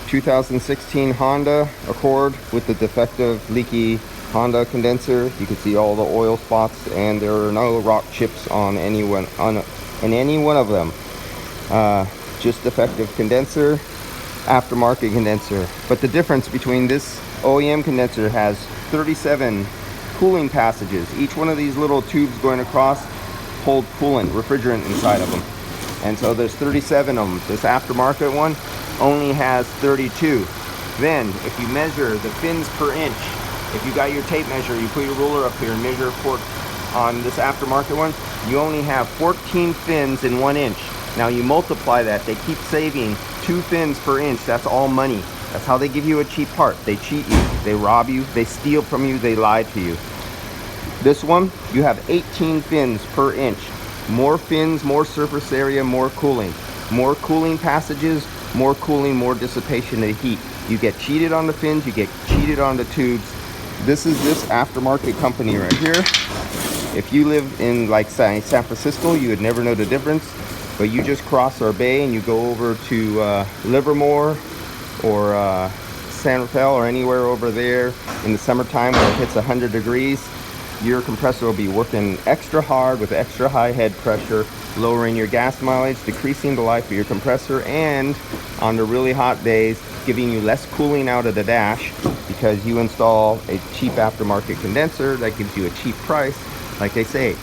2016 Honda Accord with the defective leaky Honda condenser. You can see all the oil spots, and there are no rock chips on any one of them. Just defective condenser, aftermarket condenser. But the difference between this OEM condenser has 37 cooling passages. Each one of these little tubes going across hold coolant, refrigerant inside of them. And so there's 37 of them. This aftermarket one only has 32. Then, if you measure the fins per inch, if you got your tape measure, you put your ruler up here and measure on this aftermarket one, you only have 14 fins in 1 inch. Now you multiply that, they keep saving 2 fins per inch. That's all money. That's how they give you a cheap part. They cheat you, they rob you, they steal from you, they lie to you. This one, you have 18 fins per inch. More fins, more surface area, more cooling. More cooling passages, more cooling, more dissipation of heat. You get cheated on the fins, you get cheated on the tubes. This is this aftermarket company right here. If you live in like San Francisco, you would never know the difference. But you just cross our bay and you go over to Livermore or San Rafael or anywhere over there in the summertime where it hits 100 degrees, your compressor will be working extra hard with extra high head pressure, lowering your gas mileage, decreasing the life of your compressor, and on the really hot days, giving you less cooling out of the dash because you install a cheap aftermarket condenser that gives you a cheap price. Like they say,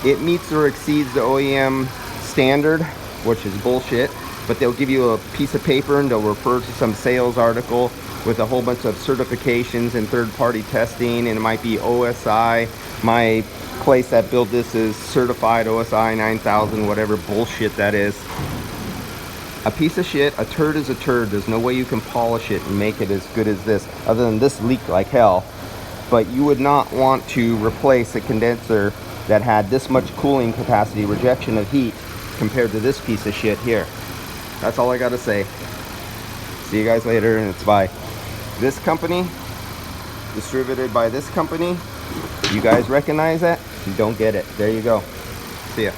it meets or exceeds the OEM standard, which is bullshit, but they'll give you a piece of paper and they'll refer to some sales article with a whole bunch of certifications and third-party testing, and it might be OSI. My place that built this is certified OSI 9000, whatever bullshit that is. A piece of shit. A turd is a turd. There's no way you can polish it and make it as good as this, other than this leaked like hell. But you would not want to replace a condenser that had this much cooling capacity, rejection of heat, compared to this piece of shit here. That's all I gotta say. See you guys later, and it's by this company, distributed by this company. You guys recognize that? You don't get it. There you go. See ya.